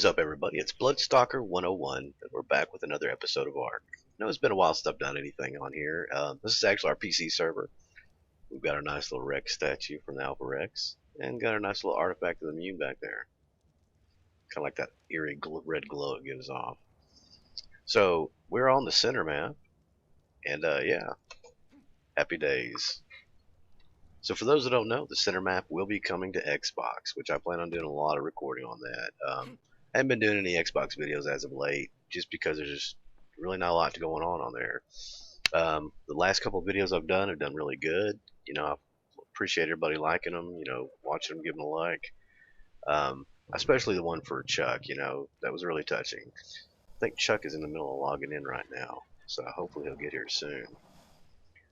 What is up, everybody? It's Bloodstalker 101, and we're back with another episode of Ark. I know it's been a while since I've done anything on here. This is actually our PC server. We've got our nice little Rex statue from the Alpha Rex, and got our nice little artifact of the Mune back there. Kind of like that eerie red glow it gives off. So, we're on the center map, and yeah, happy days. So for those that don't know, the center map will be coming to Xbox, which I plan on doing a lot of recording on that. I haven't been doing any Xbox videos as of late, just because there's just really not a lot going on there. The last couple of videos I've done have done really good. You know, I appreciate everybody liking them, you know, watching them, giving them a like. Especially the one for Chuck, you know, that was really touching. I think Chuck is in the middle of logging in right now, so hopefully he'll get here soon.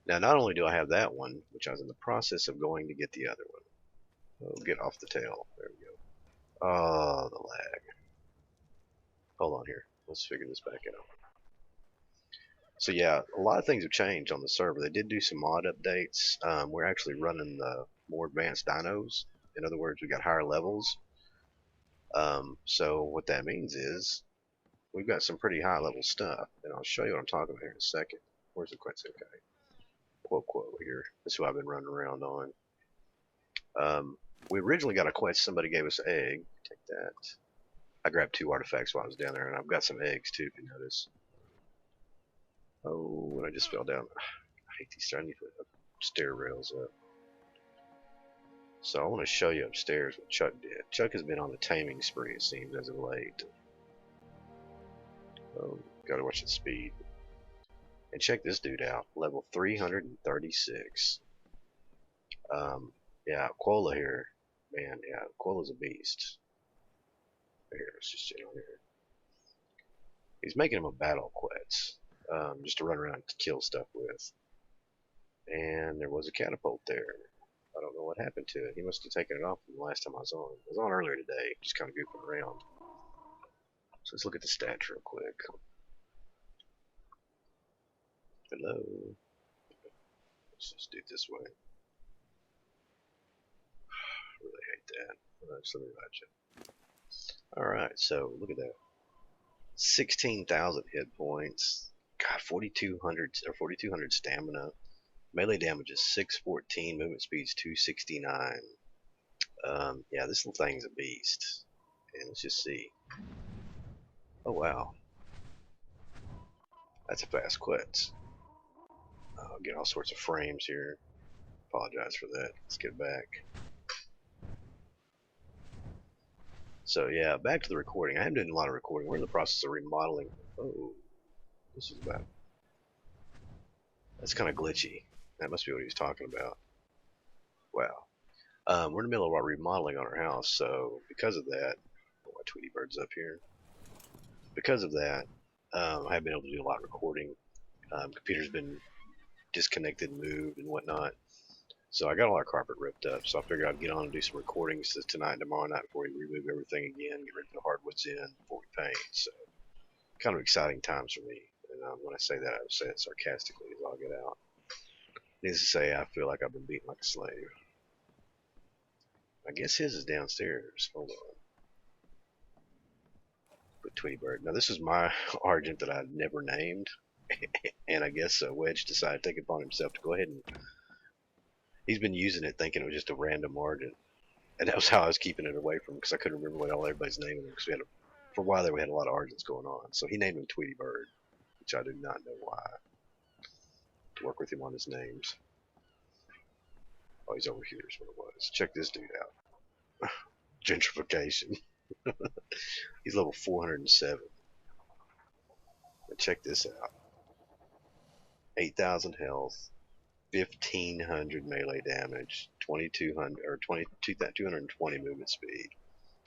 Now, not only do I have that one, which I was in the process of going to get the other one. Oh, get off the tail. There we go. Oh, the lag. Hold on here. Let's figure this back out. So yeah, a lot of things have changed on the server. They did do some mod updates. We're actually running the more advanced dinos. In other words, we got higher levels. So what that means is we've got some pretty high level stuff, and I'll show you what I'm talking about here in a second. Where's the quest? Okay. Quote here. This is who I've been running around on. We originally got a quest. Somebody gave us an egg. Take that. I grabbed 2 artifacts while I was down there, and I've got some eggs too, if you notice. Oh, and I just fell down. I hate these. I need to put stair rails up. So I want to show you upstairs what Chuck did. Chuck has been on a taming spree, it seems, as of late. Oh, gotta watch the speed. And check this dude out, level 336. Yeah, Quola here, man, yeah, Quola's a beast. Here, let's just get on here. He's making him a battle quest, just to run around and kill stuff with. And there was a catapult there. I don't know what happened to it. He must have taken it off from the last time I was on. I was on earlier today, just kind of goofing around. So let's look at the stats real quick. Hello. Let's just do it this way. I really hate that. Alright, so let me write you. Alright, so look at that. 16,000 hit points. God, 4,200 stamina. Melee damage is 614. Movement speed is 269. Yeah, this little thing's a beast. And let's just see. Oh, wow. That's a fast quest. I'll get all sorts of frames here. Apologize for that. Let's get back. So yeah, back to the recording. I am doing a lot of recording. We're in the process of remodeling. Oh, this is about. That's kind of glitchy. That must be what he was talking about. Wow. We're in the middle of our remodeling on our house, so because of that, oh, my Tweety bird's up here. Because of that, I have been able to do a lot of recording. Computer's been disconnected, moved, and whatnot. So I got all our carpet ripped up, so I figured I'd get on and do some recordings tonight and tomorrow night before we remove everything again, get rid of the hardwoods in before we paint. So kind of exciting times for me. And when I say that, I say it sarcastically as I'll get out. Needless to say, I feel like I've been beaten like a slave. I guess his is downstairs. Hold on. Put Tweety Bird. Now this is my Argent that I never named. And I guess Wedge decided to take it upon himself to go ahead and he's been using it thinking it was just a random Argent, and that was how I was keeping it away from him because I couldn't remember what all everybody's naming them because for a while there we had a lot of Argents going on. So he named him Tweety Bird, which I do not know why. To work with him on his names. Oh, he's over here is what it was. Check this dude out. Gentrification. He's level 407. But check this out. 8,000 health, 1,500 melee damage, 2,200 or 220 movement speed.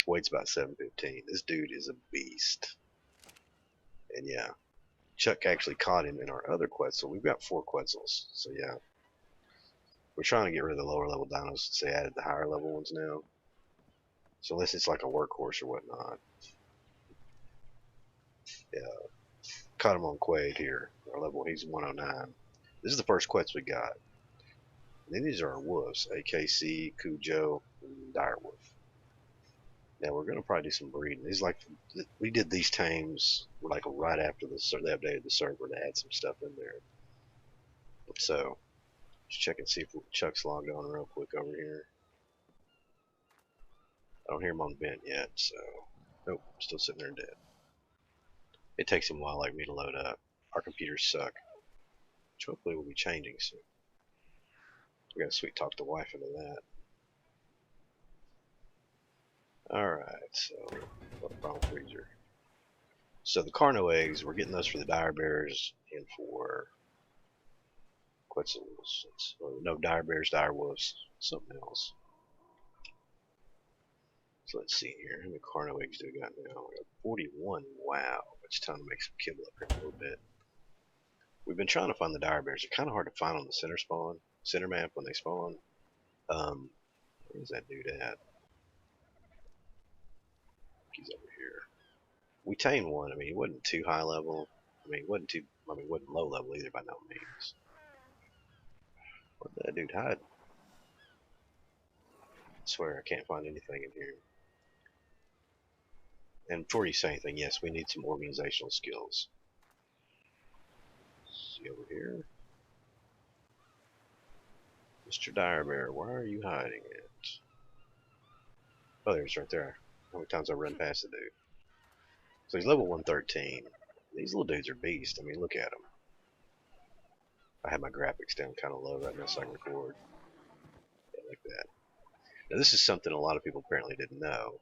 Weight's about 715. This dude is a beast. And yeah, Chuck actually caught him in our other Quetzal. We've got 4 Quetzals, so yeah. We're trying to get rid of the lower level dinos since they added the higher level ones now. So unless it's like a workhorse or whatnot. Yeah. Caught him on Quaid here. Our level, he's 109. This is the first Quetz we got. And then these are our wolves, AKC, Cujo, and Direwolf. Yeah, we're gonna probably do some breeding. These like we did these tames like right after they updated the server to add some stuff in there. So just check and see if Chuck's logged on real quick over here. I don't hear him on the vent yet, so nope, still sitting there dead. It takes him a while like me to load up. Our computers suck, which hopefully will be changing soon. We gotta sweet talk the wife into that. Alright, so what a problem freezer. So the Carno eggs, we're getting those for the dire bears and for Quetzals. No, dire bears, dire wolves, something else. So let's see here. How many Carno eggs do we got now? We got 41. Wow. It's time to make some kibble up here in a little bit. We've been trying to find the dire bears. They're kind of hard to find on the center map when they spawn. Where's that dude at? He's over here. We tamed one. I mean, he wasn't too high level. He wasn't low level either by no means. Where'd that dude hide? I swear I can't find anything in here. And before you say anything, yes, we need some organizational skills. See over here. Mr. Dire Bear, where are you hiding at? Oh, there's right there. How many times I run past the dude? So he's level 113. These little dudes are beasts. I mean, look at them. I have my graphics down kind of low right now so I can record. Yeah, like that. Now this is something a lot of people apparently didn't know.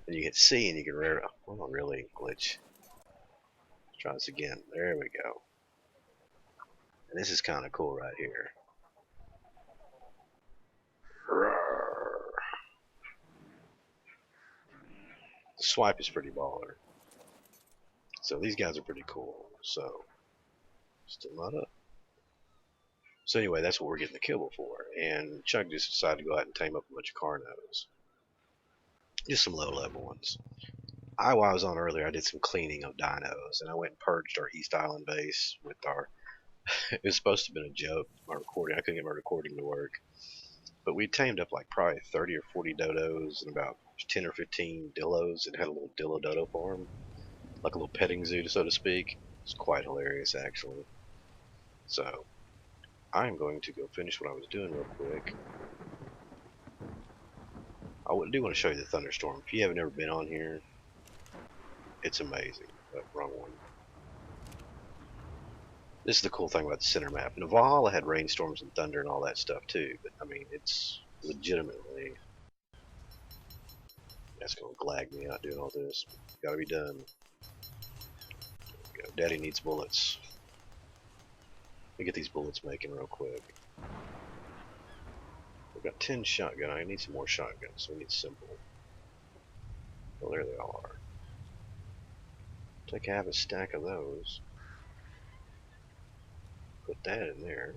And you hit C and you can oh, really glitch. Let's try this again. There we go. And this is kind of cool right here. The swipe is pretty baller. So these guys are pretty cool. So still not up. So anyway, that's what we're getting the kibble for. And Chuck just decided to go out and tame up a bunch of Carnos. Just some low level ones. While I was on earlier, I did some cleaning of dinos, and I went and purged our East Island base with our. It was supposed to have been a joke. My recording, I couldn't get my recording to work, but we tamed up like probably 30 or 40 dodos and about 10 or 15 dillos, and had a little dillo dodo farm, like a little petting zoo, so to speak. It's quite hilarious, actually. So I'm going to go finish what I was doing real quick. I do want to show you the thunderstorm. If you haven't ever been on here, it's amazing. Wrong one. This is the cool thing about the center map. In Valhalla had rainstorms and thunder and all that stuff too, but I mean, it's legitimately. That's gonna glag me out doing all this. Gotta be done. Daddy needs bullets. Let me get these bullets making real quick. We've got 10 shotgun. I need some more shotguns, so we need simple. Well, there they are. Take half a stack of those. Put that in there.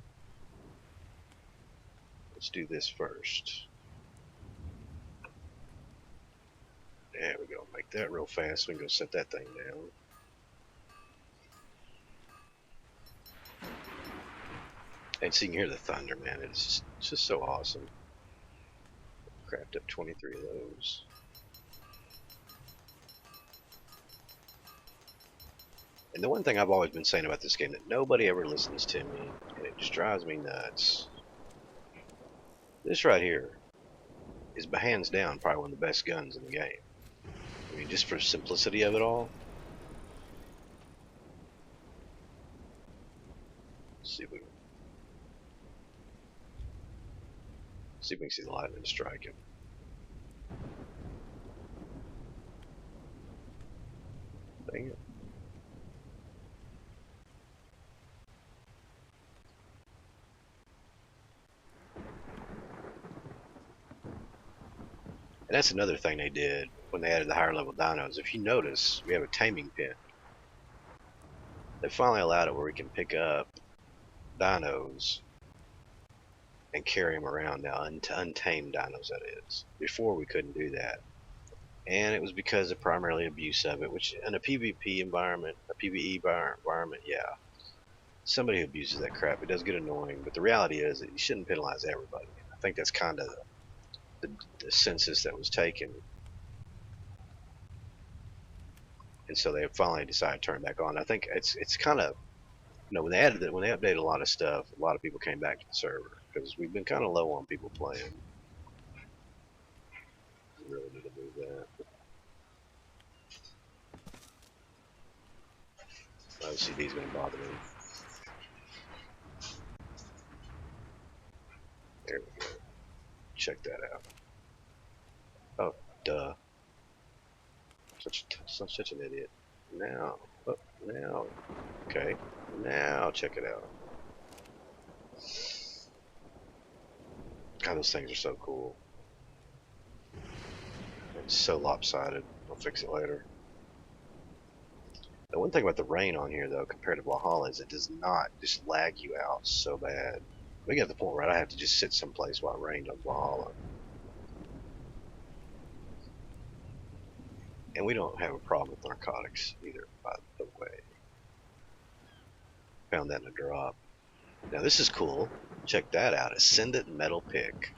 Let's do this first. There we go. Make that real fast so we can go set that thing down. And so you can hear the thunder, man. It's just so awesome. Craft up 23 of those. And the one thing I've always been saying about this game that nobody ever listens to me, and it just drives me nuts. This right here is hands down probably one of the best guns in the game. I mean, just for simplicity of it all. Let's see if we can see the lightning strike him. Dang it. And that's another thing they did when they added the higher level dinos. If you notice, we have a taming pin. They finally allowed it where we can pick up dinos and carry them around now, untamed dinos that is. Before we couldn't do that. And it was because of primarily abuse of it, which in a PvP environment, a PvE environment, yeah. Somebody who abuses that crap, it does get annoying, but the reality is that you shouldn't penalize everybody. I think that's kind of the census that was taken, and so they finally decided to turn it back on. I think it's kind of, when they added it, when they updated a lot of stuff, a lot of people came back to the server because we've been kind of low on people playing. We really need to move that. OCD's going to bother me. There we go. Check that out. Oh, duh. Such an idiot. Now, oh, now, okay. Now check it out. God, those things are so cool. It's so lopsided. I'll fix it later. The one thing about the rain on here, though, compared to Valhalla, is it does not just lag you out so bad. We get to the point where I have to just sit someplace while it rained on Valhalla. And we don't have a problem with narcotics either, by the way. Found that in a drop. Now this is cool. Check that out. Ascendant Metal Pick.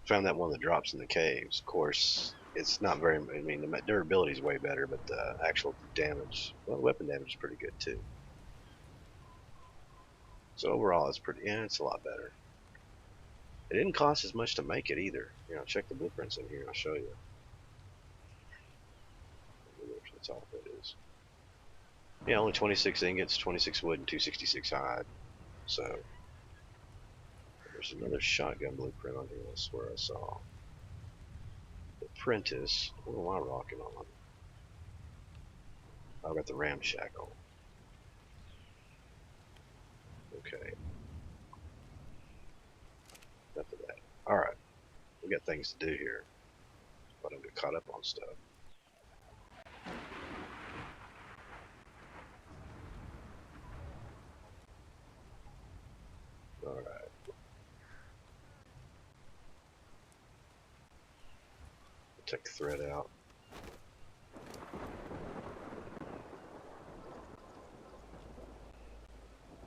Found that one of the drops in the caves. Of course, it's not very, I mean, the durability is way better, but the actual damage, well, the weapon damage is pretty good too. So overall, it's pretty, yeah, it's a lot better. It didn't cost as much to make it either. Check the blueprints in here. I'll show you. That's all it is. Yeah, only 26 ingots, 26 wood, and 266 hide. So there's another shotgun blueprint on here. I swear I saw. Apprentice. What am I rocking on? I've got the ramshackle. Okay. Enough of that. Alright. We got things to do here. But I don't get caught up on stuff. Alright. Take the thread out.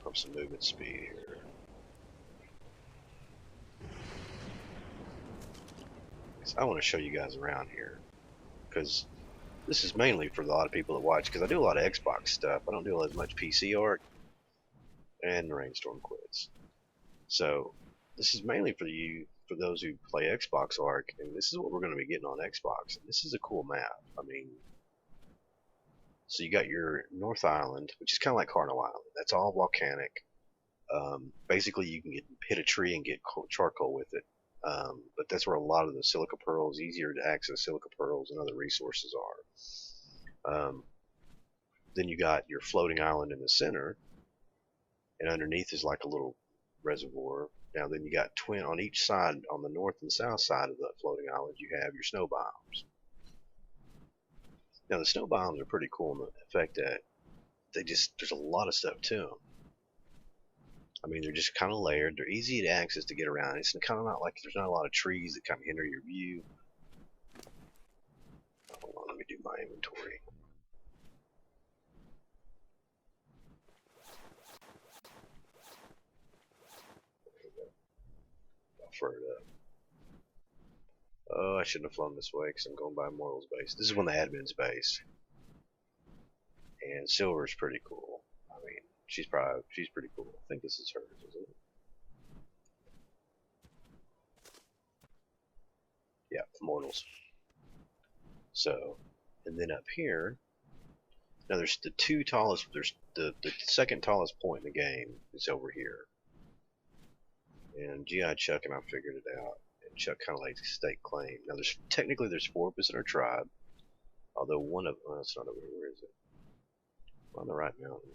Pump some movement speed here. I want to show you guys around here, because this is mainly for a lot of people that watch, because I do a lot of Xbox stuff. I don't do as much PC art, and the rainstorm quits. So this is mainly for those who play Xbox Arc, and this is what we're going to be getting on Xbox. This is a cool map. I mean, so you got your North Island, which is kind of like Cardinal Island. That's all volcanic. Basically, you can hit a tree and get charcoal with it. But that's where a lot of the silica pearls, easier to access silica pearls and other resources are. Then you got your floating island in the center, and underneath is like a little reservoir. Now then you got twin on each side, on the north and south side of the floating island, you have your snow biomes. Now the snow biomes are pretty cool in the effect that there's a lot of stuff to them. I mean, they're just kind of layered. They're easy to access to get around. It's kind of not like there's not a lot of trees that kind of hinder your view. Hold on, let me do my inventory. Buffer it up. Oh, I shouldn't have flown this way because I'm going by Mortal's base. This is one of the admin's base. And Silver's pretty cool. I mean, she's pretty cool. I think this is hers, isn't it? Yeah, Mortals. So, and then up here, now there's the two tallest, there's the second tallest point in the game is over here. And G.I. Chuck and I figured it out. And Chuck kind of likes stake claim. Now technically there's 4 of us in our tribe. Although one of, well, it's not over here, where is it? On the right mountain.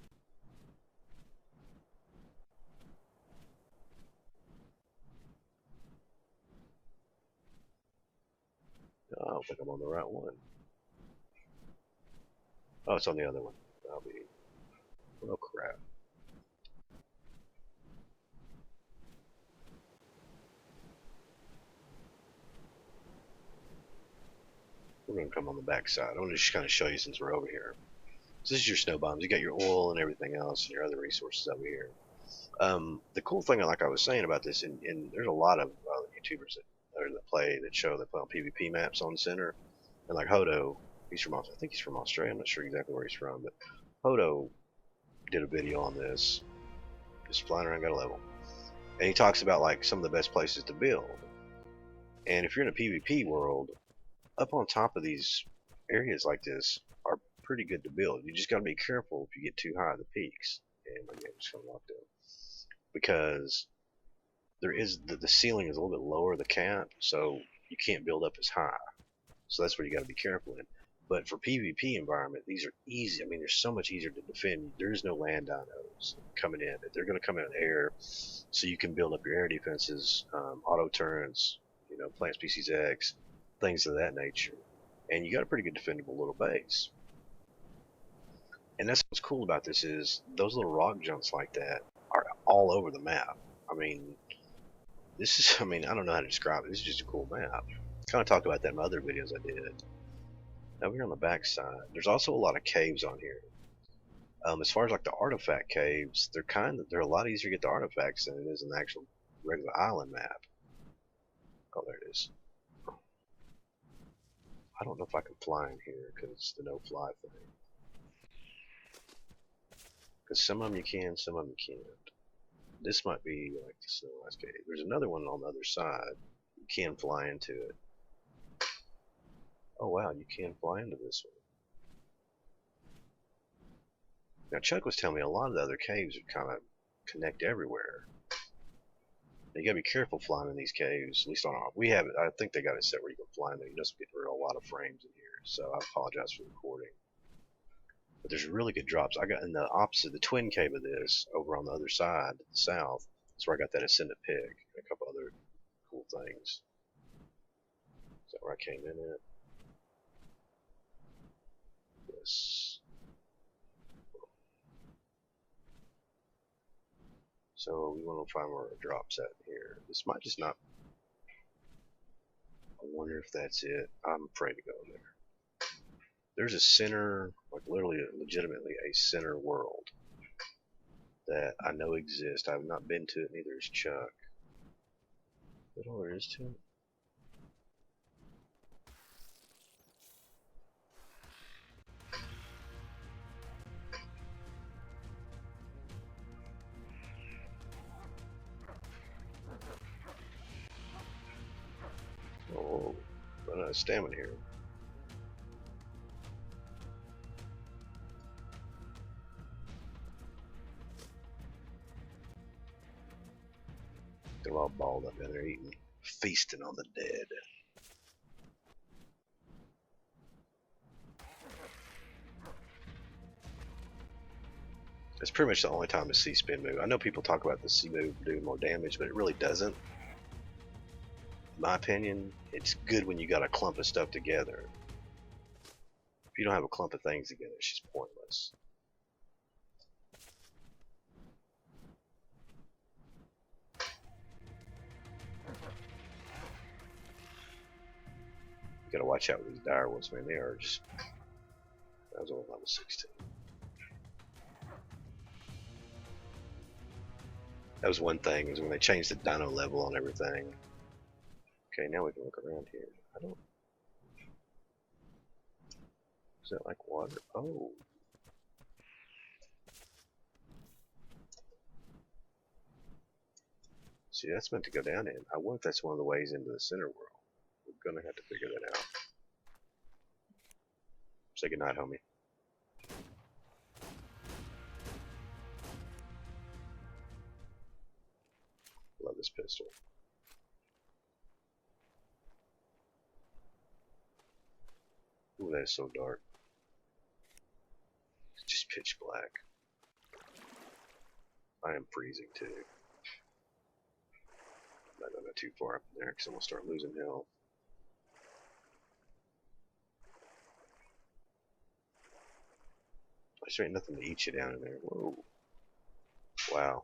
I don't think I'm on the right one. Oh, it's on the other one. I'll be. Oh crap. We're gonna come on the back side. I'm gonna just kind of show you since we're over here. So this is your snow bombs. You got your oil and everything else, and your other resources over here. The cool thing, like I was saying about this, and there's a lot of YouTubers that show they play on PvP maps on the center, and like Hodo, I think he's from Australia. I'm not sure exactly where he's from, but Hodo did a video on this, just flying around, got a level, and he talks about like some of the best places to build. And if you're in a PvP world, up on top of these areas like this are pretty good to build. You just got to be careful if you get too high at the peaks. And my game just got locked up because there is the ceiling is a little bit lower, the cap, so you can't build up as high. So that's where you got to be careful in. But for PvP environment, these are easy. I mean, they're so much easier to defend. There's no land dinos coming in. They're going to come in air, so you can build up your air defenses, auto turrets, plant species X, things of that nature. And you got a pretty good defendable little base. And that's what's cool about this is those little rock jumps like that are all over the map. I mean, I don't know how to describe it. This is just a cool map. Kind of talked about that in my other videos I did. Now we're on the back side. There's also a lot of caves on here. As far as like the artifact caves, they're a lot easier to get the artifacts than it is in the actual regular island map. Oh, there it is. I don't know if I can fly in here because it's the no fly thing. Because some of them you can, some of them you can't. This might be like the snow ice cave. There's another one on the other side. You can fly into it. Oh wow, you can fly into this one. Now Chuck was telling me a lot of the other caves would kind of connect everywhere. You gotta be careful flying in these caves. At least on our, we have it. I think they got it set where you can fly in there. You just get a lot of frames in here, so I apologize for the recording. But there's really good drops. I got in the opposite, the twin cave of this, over on the other side, the south. That's where I got that ascendant pig and a couple other cool things. Is that where I came in at? Yes. So we want to find where our drop's at here. This might just not. I wonder if that's it. I'm afraid to go in there. There's a center, like literally, legitimately a center world that I know exists. I have not been to it, neither has Chuck. Is that all there is to it? Oh, run out of stamina here. They're all balled up in there eating, feasting on the dead. It's pretty much the only time the C-spin move. I know people talk about the C-move doing more damage, but it really doesn't. In my opinion, it's good when you got a clump of stuff together. If you don't have a clump of things together, it's just pointless. You gotta watch out with these dire ones, man. They are just. That was only level 16. That was one thing, was when they changed the dino level on everything. Okay, now we can look around here. I don't. Is that like water? Oh. See, that's meant to go down in. I wonder if that's one of the ways into the center world. We're gonna have to figure that out. Say goodnight, homie. Love this pistol. Ooh, that is so dark. It's just pitch black. I am freezing too. I'm not gonna go too far up in there because I'm gonna start losing health. There ain't nothing to eat you down in there. Whoa. Wow.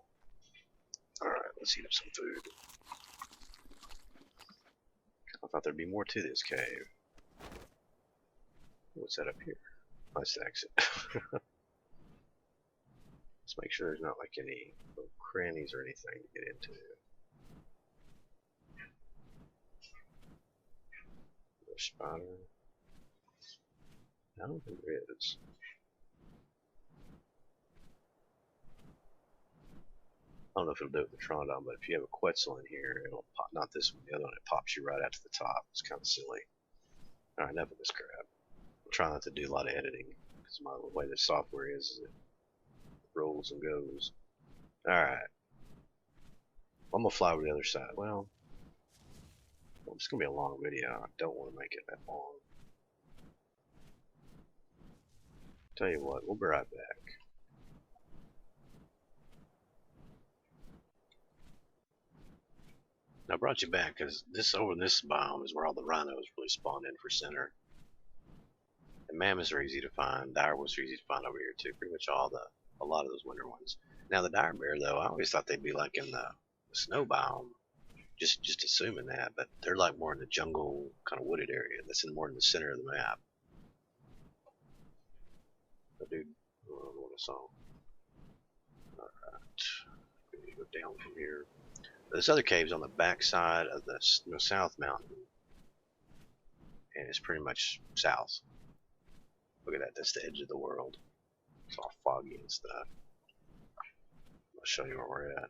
Alright, let's heat up some food. I thought there'd be more to this cave. What's that up here? Nice exit. Let's make sure there's not like any little crannies or anything to get into. Another spider. I don't think there is. I don't know if it'll do it with the Trondon, but if you have a Quetzal in here, it'll pop. Not this one, the other one. It pops you right out to the top. It's kind of silly. All right, enough of this crap. I'm trying not to do a lot of editing because the way the software is it rolls and goes. All right. I'm gonna fly over to the other side. Well, it's gonna be a long video. I don't want to make it that long. Tell you what, we'll be right back. I brought you back because this biome is where all the rhinos really spawn in for center. And mammoths are easy to find. Direwolves are easy to find over here too. Pretty much a lot of those winter ones. Now the dire bear though, I always thought they'd be like in the snow biome. Just assuming that, but they're like more in the jungle kind of wooded area. That's more in the center of the map. But dude, I don't know what I saw. Alright. We need to go down from here. This other cave's on the back side of the south mountain. And it's pretty much south. Look at that, that's the edge of the world. It's all foggy and stuff. I'll show you where we're at.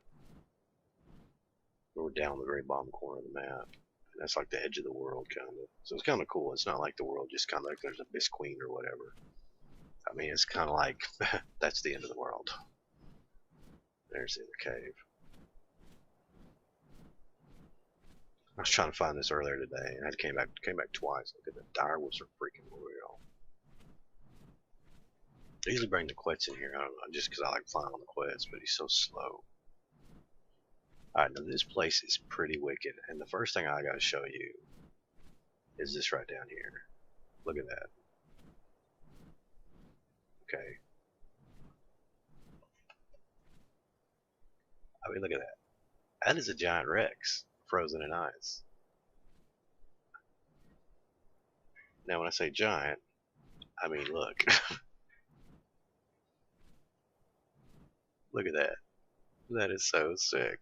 We're down the very bottom corner of the map. And that's like the edge of the world, kind of. So it's kind of cool. It's not like the world just kind of like there's a Miss Queen or whatever. I mean, it's kind of like that's the end of the world. There's the other cave. I was trying to find this earlier today, and I came back twice. Look at the direwolves are freaking real. I usually bring the Quetz in here. I don't know, just because I like flying on the Quetz, but he's so slow. Alright, now this place is pretty wicked, and the first thing I gotta show you is this right down here. Look at that. Okay. I mean, look at that. That is a giant Rex, frozen in ice. Now, when I say giant, I mean, look. Look at that. That is so sick.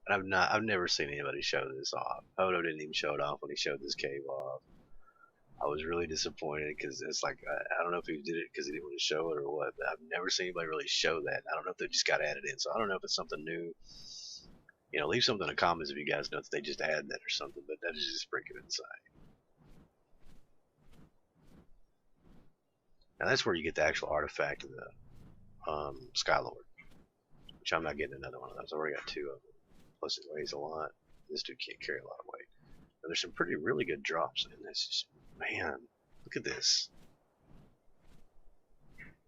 And I've never seen anybody show this off. Odo didn't even show it off when he showed this cave off. I was really disappointed because it's like, I don't know if he did it because he didn't want to show it or what, but I've never seen anybody really show that. I don't know if they just got added in, so I don't know if it's something new. You know, leave something in the comments if you guys know if they just add that or something, but that is just freaking insane. Now that's where you get the actual artifact of the Skylord, which I'm not getting another one of those. I already got two of them. Plus it weighs a lot. This dude can't carry a lot of weight. But there's some really good drops in this. Man, look at this.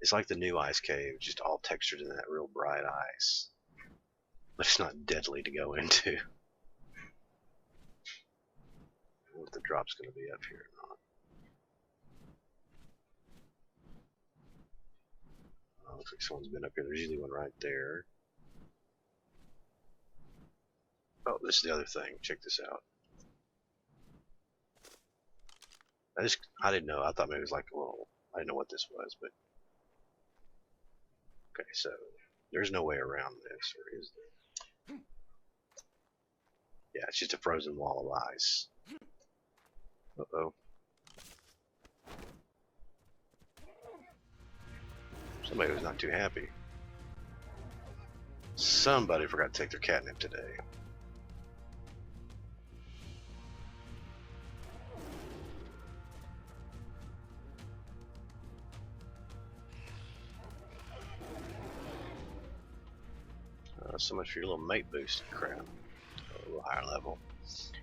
It's like the new ice cave, just all textured in that real bright ice. But it's not deadly to go into. I don't know if the drop's going to be up here or not. Oh, looks like someone's been up here. There's usually one right there. Oh, this is the other thing. Check this out. I didn't know. I thought maybe it was like a little. I didn't know what this was, but okay. So there's no way around this, or is there? Yeah, it's just a frozen wall of ice. Uh-oh. Somebody was not too happy. Somebody forgot to take their catnip today. So much for your little mate boost crap. A little higher level.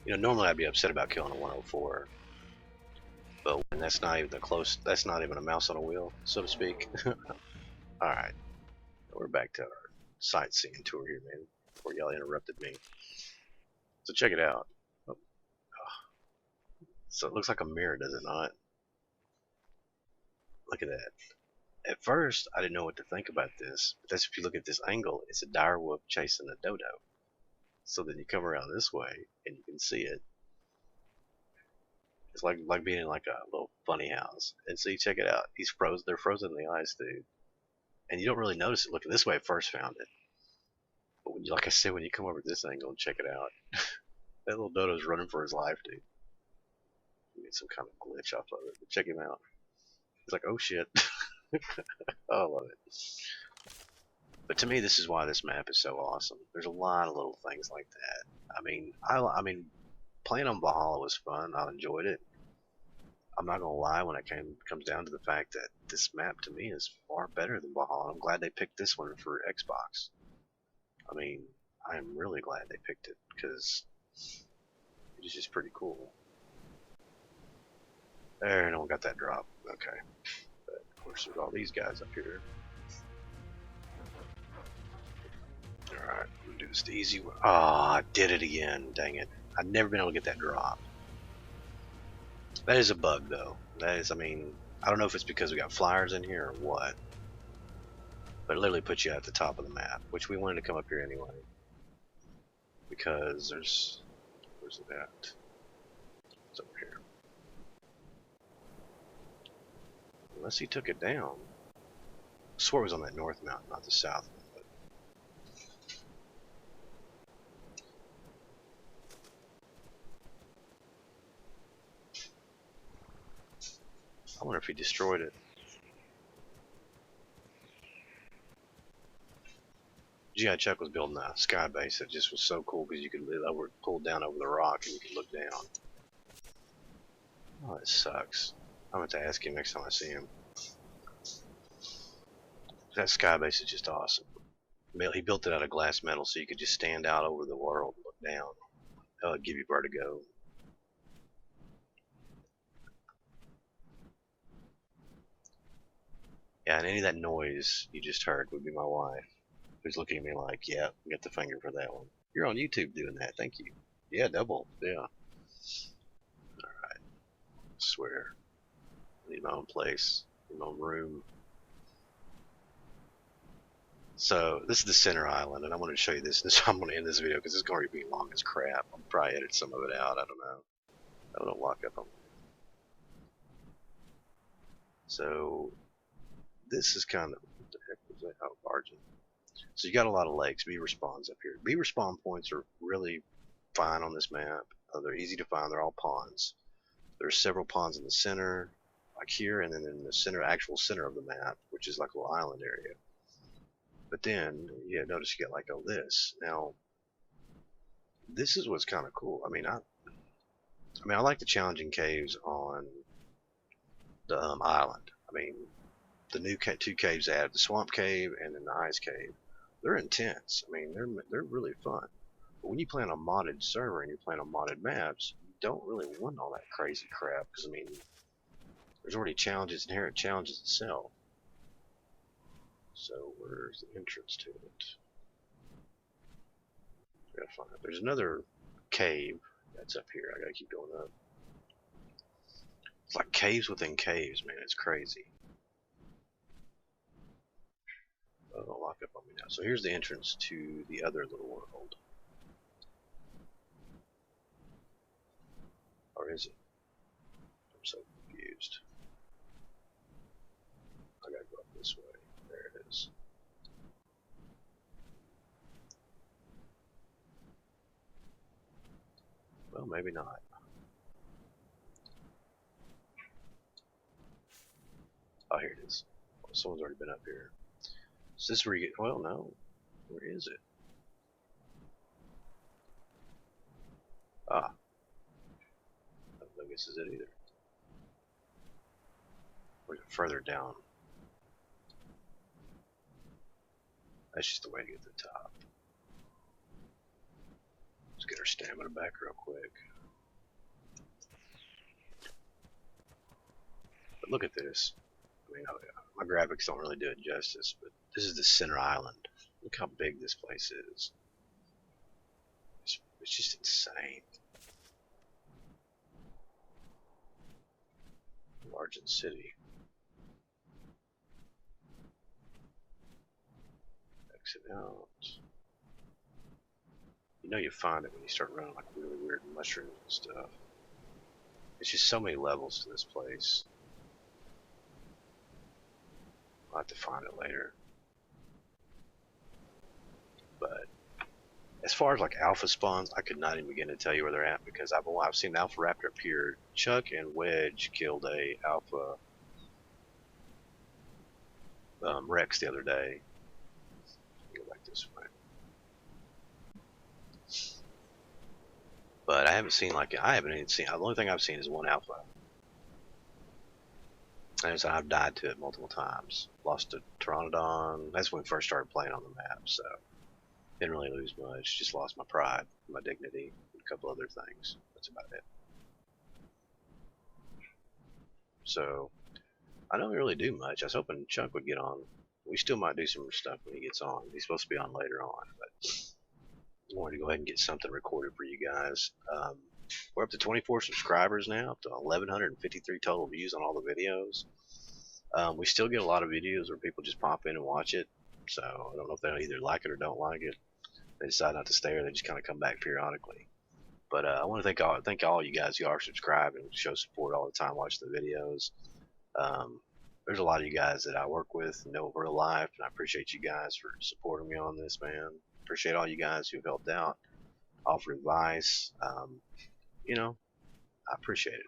You know, normally I'd be upset about killing a 104, but when that's not even that's not even a mouse on a wheel, so to speak. All right, we're back to our sightseeing tour here, man. Before y'all interrupted me. So check it out. Oh. So it looks like a mirror, does it not? Look at that. At first, I didn't know what to think about this, but that's if you look at this angle, it's a direwolf chasing a dodo. So then you come around this way, and you can see it. It's like being in like a little funny house. And see, check it out. They're frozen in the ice, dude. and you don't really notice it looking this way. I first found it, but when you, like I said, when you come over to this angle and check it out, that little dodo's running for his life, dude. Get some kind of glitch off of it. But check him out. He's like, oh shit. Oh, I love it. But to me, this is why this map is so awesome. There's a lot of little things like that. I mean, playing on Valhalla was fun. I enjoyed it. I'm not gonna lie when it comes down to the fact that this map to me is far better than Valhalla. I'm glad they picked this one for Xbox. I mean, I am really glad they picked it because it is just pretty cool. There, no one got that drop. Okay. But of course, there's all these guys up here. Alright, I'm gonna do this the easy way. Oh, I did it again. Dang it. I've never been able to get that drop. That is a bug, though. That is, I mean, I don't know if it's because we got flyers in here or what. But it literally puts you at the top of the map, which we wanted to come up here anyway. Because there's... Where's it at? It's over here. Unless he took it down. I swore it was on that north mountain, not the south one. But... I wonder if he destroyed it. G.I. Chuck was building a sky base that just was so cool because you could pull down over the rock and you could look down. Oh, it sucks. I'm going to have to ask him next time I see him. That sky base is just awesome. He built it out of glass metal so you could just stand out over the world and look down. That would give you vertigo. Yeah, and any of that noise you just heard would be my wife, who's looking at me like, yeah, get the finger for that one. You're on YouTube doing that, thank you. Yeah, double, yeah. Alright, I swear. I need my own place, my own room. So, this is the center island, and I wanted to show you this, and so I'm going to end this video because it's going to be long as crap. I'll probably edit some of it out, I don't know. I don't lock up on. So, this is kind of, what the heck was that? Oh, margin. So you got a lot of lakes. Beaver spawns up here. Beaver spawn points are really fine on this map. They're easy to find. They're all ponds. There's several ponds in the center, like here, and then in the center, actual center of the map, which is like a little island area. But then, yeah, notice you get like all this. Now, this is what's kind of cool. I mean, I like the challenging caves on the island. I mean, the new two caves added, the swamp cave and then the ice cave. They're intense. I mean, they're really fun. But when you play on a modded server and you're playing on modded maps, you don't really want all that crazy crap because I mean, there's already challenges, inherent challenges itself. So where's the entrance to it? I gotta find it. There's another cave that's up here. I gotta keep going up. It's like caves within caves, man. It's crazy. Oh, don't lock up on me now. So here's the entrance to the other little world. Or is it? I'm so confused. I gotta go up this way. There it is. Well, maybe not. Oh, here it is. Well, someone's already been up here. Is this where you get... Well, no. Where is it? Ah. I don't think this is it either. We're further down. That's just the way to get to the top. Let's get our stamina back real quick. But look at this. I mean, my graphics don't really do it justice, but this is the center island. Look how big this place is. It's just insane. Margin City. Exit out. You know you find it when you start running like really weird mushrooms and stuff. It's just so many levels to this place. I'll have to find it later. But as far as like alpha spawns, I could not even begin to tell you where they're at because I've seen an alpha raptor appear. Chuck and Wedge killed a alpha Rex the other day. Go back this way. But I haven't seen the only thing I've seen is one alpha. And so I've died to it multiple times. Lost to Pteranodon. That's when we first started playing on the map, so didn't really lose much. Just lost my pride, my dignity, and a couple other things. That's about it. So I don't really do much. I was hoping Chuck would get on. We still might do some stuff when he gets on. He's supposed to be on later on, but I wanted to go ahead and get something recorded for you guys. We're up to 24 subscribers now, up to 1,153 total views on all the videos. We still get a lot of videos where people just pop in and watch it, so I don't know if they either like it or don't like it. They decide not to stay, or they just kind of come back periodically. But I want to thank all you guys who are subscribed and show support all the time, watch the videos. There's a lot of you guys that I work with, know real life, and I appreciate you guys for supporting me on this, man. Appreciate all you guys who've helped out, offered advice. You know, I appreciate it.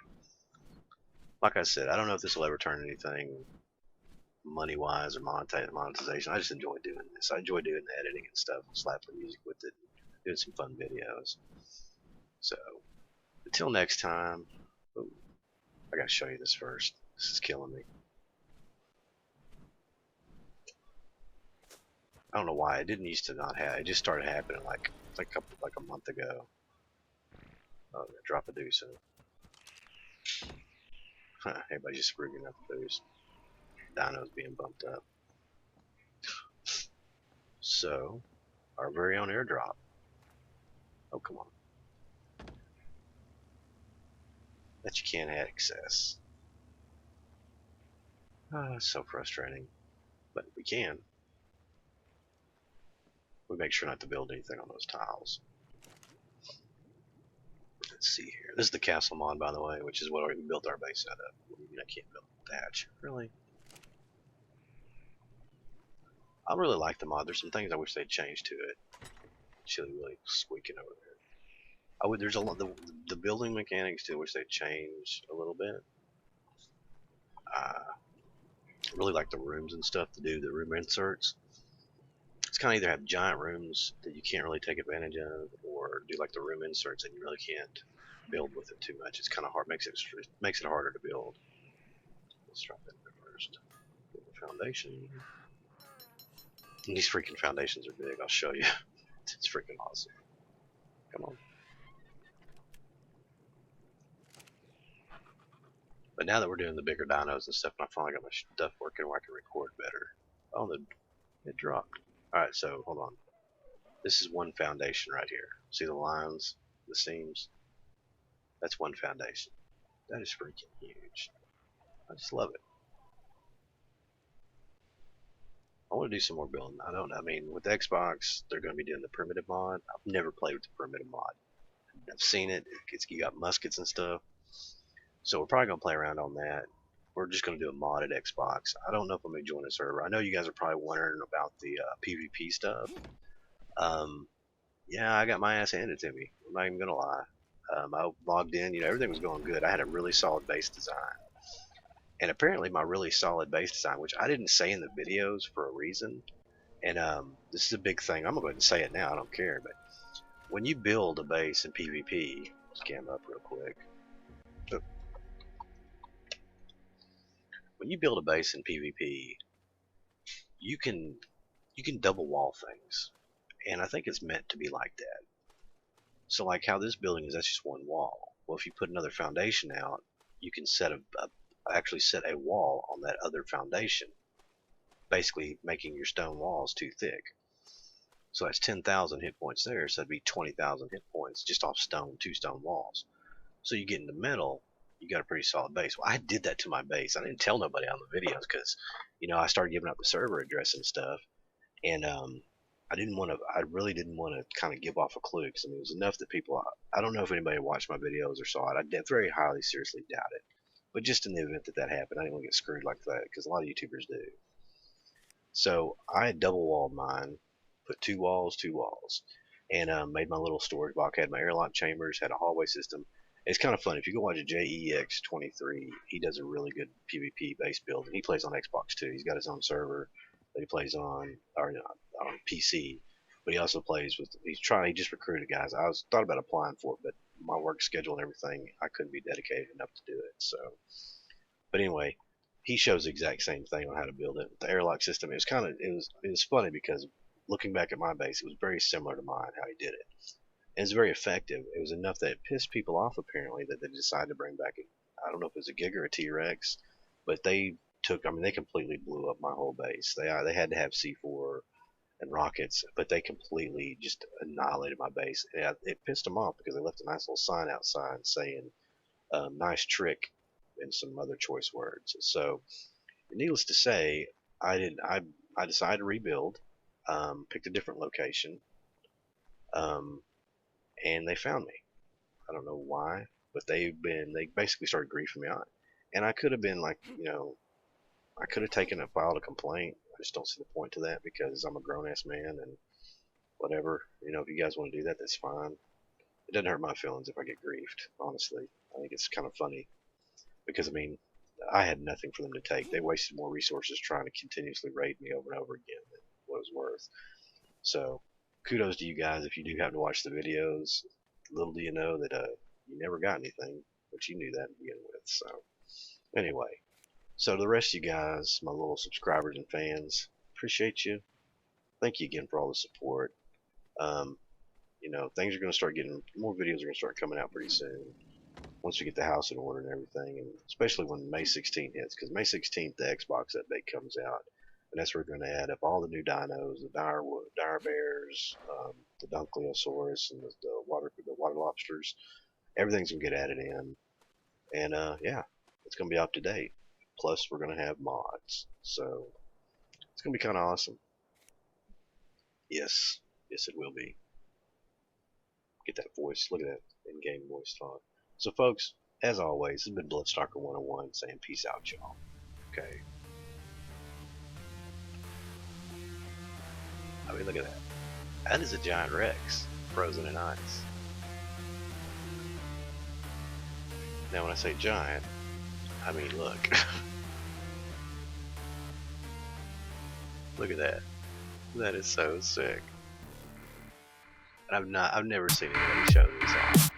Like I said, I don't know if this will ever turn anything money-wise or monetization. I just enjoy doing this. I enjoy doing the editing and stuff, slapping music with it, doing some fun videos. So, until next time, ooh, I gotta show you this first. This is killing me. I don't know why it didn't used to not have. It just started happening like a month ago. Oh, drop a deuce in. Everybody's just rigging up the boost. Dino's being bumped up. So, our very own airdrop. Oh, come on. That you can't access. It's so frustrating. But we can. We make sure not to build anything on those tiles. Let's see here. This is the castle mod, by the way, which is what we built our base out of. I can't build thatch. Really? I really like the mod. There's some things I wish they'd change to it. Chili really squeaking over there. There's a lot. The building mechanics too, which they changed a little bit. I really like the rooms and stuff to do the room inserts. It's kind of either have giant rooms that you can't really take advantage of, or do like the room inserts and you really can't build with it too much. It's kind of hard. Makes it harder to build. Let's drop that there first. Build the foundation. And these freaking foundations are big. I'll show you. It's freaking awesome. Come on. But now that we're doing the bigger dinos and stuff, and I finally got my stuff working where I can record better. Oh, it dropped. Alright, so hold on. This is one foundation right here. See the lines, the seams? That's one foundation. That is freaking huge. I just love it. I want to do some more building. I mean, with Xbox, they're going to be doing the primitive mod. I've never played with the primitive mod. I've seen it. You got muskets and stuff. So we're probably going to play around on that. We're just going to do a mod at Xbox. I don't know if I'm going to join a server. I know you guys are probably wondering about the PvP stuff. Yeah, I got my ass handed to me. I'm not even going to lie. I logged in. Everything was going good. I had a really solid base design. And apparently my really solid base design, which I didn't say in the videos for a reason, and this is a big thing. I'm going to go ahead and say it now. I don't care. But when you build a base in PvP, scam up real quick. When you build a base in PvP, you can double wall things, and I think it's meant to be like that. So like how this building is, that's just one wall. Well, if you put another foundation out, you can actually set a wall on that other foundation, basically making your stone walls too thick. So that's 10,000 hit points there, so that'd be 20,000 hit points just off two stone walls. So you get in the middle, you got a pretty solid base. Well, I did that to my base. I didn't tell nobody on the videos because, I started giving out the server address and stuff, and I really didn't want to kind of give off a clue because it was enough that people. I don't know if anybody watched my videos or saw it. I very highly seriously doubt it. But just in the event that happened, I didn't want to get screwed like that because a lot of YouTubers do. So I had double walled mine, put two walls, and made my little storage box. Had my airlock chambers, had a hallway system. It's kind of fun. If you go watch a JEX23, he does a really good PvP based build, and he plays on Xbox too. He's got his own server that he plays on, or not, on PC. But he also plays with. He just recruited guys. I was thought about applying for it, but my work schedule and everything, I couldn't be dedicated enough to do it. So, but anyway, he shows the exact same thing on how to build it. The airlock system. It was funny because looking back at my base, it was very similar to mine how he did it. And it's very effective. It was enough that it pissed people off apparently that they decided to bring back I don't know if it was a Giga or a T-Rex, but they completely blew up my whole base. They had to have C4 and rockets, but they completely just annihilated my base. And it pissed them off because they left a nice little sign outside saying "nice trick" and some other choice words. So, needless to say, I didn't. I decided to rebuild. Picked a different location, um, and they found me. I don't know why, but they basically started griefing me on. And I could have been like, I could have filed a complaint. I just don't see the point to that because I'm a grown ass man and whatever. If you guys want to do that, that's fine. It doesn't hurt my feelings if I get griefed, honestly. I think it's kind of funny because, I mean, I had nothing for them to take. They wasted more resources trying to continuously raid me over and over again than what it was worth. So, kudos to you guys if you do have to watch the videos. Little do you know that you never got anything, but you knew that to begin with. So, anyway, so to the rest of you guys, my little subscribers and fans, appreciate you. Thank you again for all the support. Things are going to start getting more videos are going to start coming out pretty soon once we get the house in order and everything, and especially when May 16th hits, because May 16th the Xbox update comes out, and that's where we're going to add up all the new dinos, the dire bears, the Dunkleosaurus, and the water lobsters. Everything's going to get added in, and yeah, it's going to be up to date. Plus, we're going to have mods, so it's going to be kind of awesome. Yes, it will be. Get that voice. Look at that in-game voice talk. So, folks, as always, this has been Bloodstalker 101 saying peace out, y'all. Okay. I mean, look at that. That is a giant Rex, frozen in ice. Now, when I say giant, I mean, look. Look at that. That is so sick. I've never seen anybody show this off.